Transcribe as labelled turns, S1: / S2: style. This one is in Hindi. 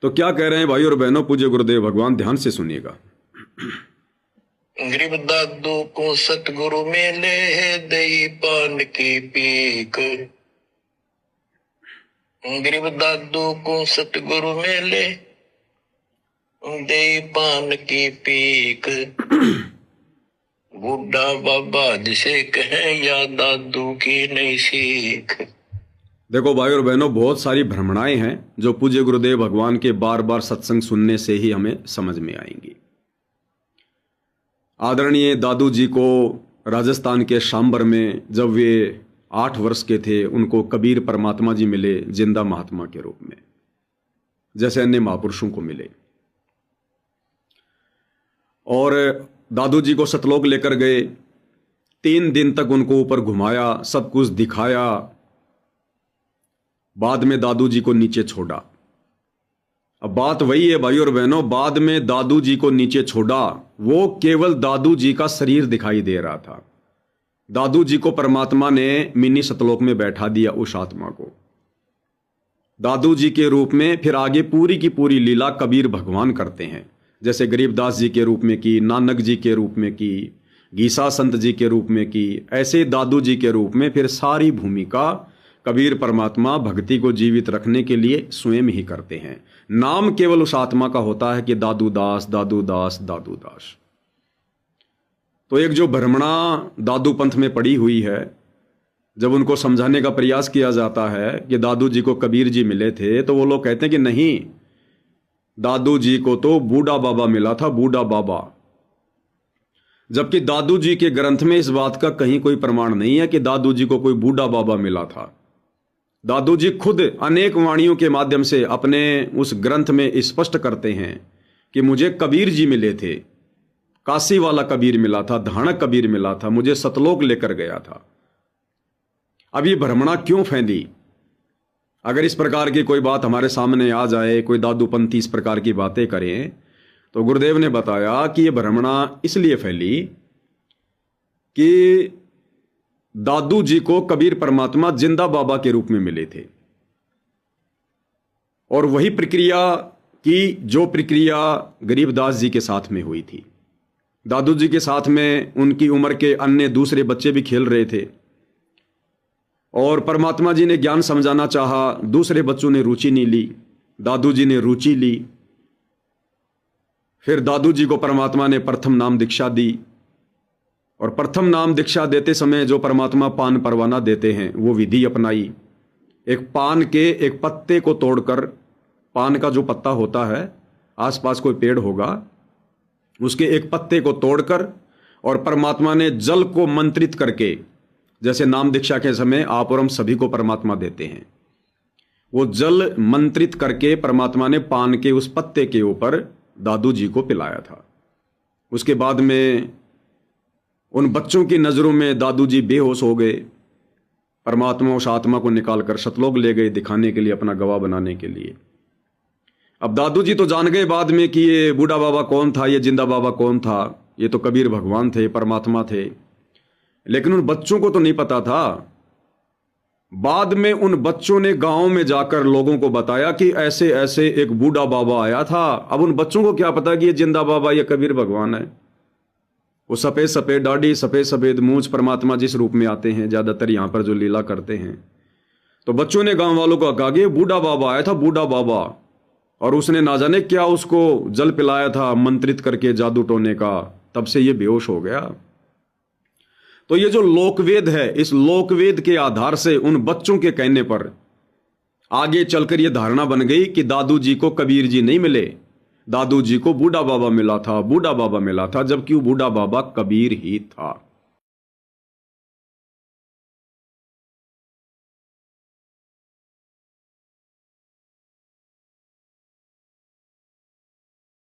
S1: तो क्या कह रहे हैं भाई और बहनों पूज्य गुरुदेव भगवान, ध्यान से सुनिएगा।
S2: गरीब दादू को सतगुरु मेले है दई पान की पीक। गरीब दादू को सतगुरु मेले दई पान की पीक। बूढ़ा बाबा जिसे कहे या दादू की नई सीख।
S1: देखो भाई और बहनों, बहुत सारी भ्रमणाएं हैं जो पूज्य गुरुदेव भगवान के बार बार सत्संग सुनने से ही हमें समझ में आएंगी। आदरणीय दादू जी को राजस्थान के शाम्बर में जब वे 8 वर्ष के थे, उनको कबीर परमात्मा जी मिले जिंदा महात्मा के रूप में, जैसे अन्य महापुरुषों को मिले। और दादू जी को सतलोक लेकर गए, 3 दिन तक उनको ऊपर घुमाया, सब कुछ दिखाया। बाद में दादू जी को नीचे छोड़ा। अब बात वही है भाई और बहनों, बाद में दादू जी को नीचे छोड़ा, वो केवल दादू जी का शरीर दिखाई दे रहा था। दादू जी को परमात्मा ने मिनी सतलोक में बैठा दिया, उस आत्मा को दादू जी के रूप में। फिर आगे पूरी की पूरी लीला कबीर भगवान करते हैं, जैसे गरीबदास जी के रूप में की, नानक जी के रूप में की, गीसा संत जी के रूप में की, ऐसे दादू जी के रूप में फिर सारी भूमिका कबीर परमात्मा भक्ति को जीवित रखने के लिए स्वयं ही करते हैं। नाम केवल उस आत्मा का होता है कि दादू दास, दादू दास, दादू दास। तो एक जो भ्रमणा दादू पंथ में पड़ी हुई है, जब उनको समझाने का प्रयास किया जाता है कि दादू जी को कबीर जी मिले थे, तो वो लोग कहते हैं कि नहीं, दादू जी को तो बूढ़ा बाबा मिला था, बूढ़ा बाबा। जबकि दादू जी के ग्रंथ में इस बात का कहीं कोई प्रमाण नहीं है कि दादू जी को कोई बूढ़ा बाबा मिला था। दादू जी खुद अनेक वाणियों के माध्यम से अपने उस ग्रंथ में स्पष्ट करते हैं कि मुझे कबीर जी मिले थे, काशी वाला कबीर मिला था, धानक कबीर मिला था, मुझे सतलोक लेकर गया था। अब ये भ्रमणा क्यों फैली? अगर इस प्रकार की कोई बात हमारे सामने आ जाए, कोई दादूपंथी इस प्रकार की बातें करें, तो गुरुदेव ने बताया कि यह भ्रमणा इसलिए फैली कि दादू जी को कबीर परमात्मा जिंदा बाबा के रूप में मिले थे, और वही प्रक्रिया की जो प्रक्रिया गरीबदास जी के साथ में हुई थी। दादू जी के साथ में उनकी उम्र के अन्य दूसरे बच्चे भी खेल रहे थे, और परमात्मा जी ने ज्ञान समझाना चाहा, दूसरे बच्चों ने रुचि नहीं ली, दादू जी ने रुचि ली। फिर दादू जी को परमात्मा ने प्रथम नाम दीक्षा दी, और प्रथम नाम दीक्षा देते समय जो परमात्मा पान परवाना देते हैं वो विधि अपनाई। एक पान के एक पत्ते को तोड़कर, पान का जो पत्ता होता है, आसपास कोई पेड़ होगा, उसके एक पत्ते को तोड़कर, और परमात्मा ने जल को मंत्रित करके, जैसे नाम दीक्षा के समय आप और हम सभी को परमात्मा देते हैं, वो जल मंत्रित करके परमात्मा ने पान के उस पत्ते के ऊपर दादू जी को पिलाया था। उसके बाद में उन बच्चों की नजरों में दादू जी बेहोश हो गए। परमात्मा उस आत्मा को निकालकर सतलोक ले गए, दिखाने के लिए, अपना गवाह बनाने के लिए। अब दादू जी तो जान गए बाद में कि ये बूढ़ा बाबा कौन था, ये जिंदा बाबा कौन था, ये तो कबीर भगवान थे, परमात्मा थे। लेकिन उन बच्चों को तो नहीं पता था। बाद में उन बच्चों ने गांव में जाकर लोगों को बताया कि ऐसे ऐसे एक बूढ़ा बाबा आया था। अब उन बच्चों को क्या पता कि ये जिंदा बाबा, ये कबीर भगवान है। वो सफेद सफेद दाढ़ी, सफेद सफेद मूंछ, परमात्मा जिस रूप में आते हैं ज्यादातर यहां पर जो लीला करते हैं, तो बच्चों ने गांव वालों को कहा कि बूढ़ा बाबा आया था, बूढ़ा बाबा, और उसने ना जाने क्या उसको जल पिलाया था मंत्रित करके जादू टोने का, तब से ये बेहोश हो गया। तो ये जो लोकवेद है, इस लोकवेद के आधार से उन बच्चों के कहने पर आगे चलकर यह धारणा बन गई कि दादू जी को कबीर जी नहीं मिले, दादू जी को बूढ़ा बाबा मिला था, बूढ़ा बाबा मिला था, जबकि वो बूढ़ा बाबा कबीर ही था।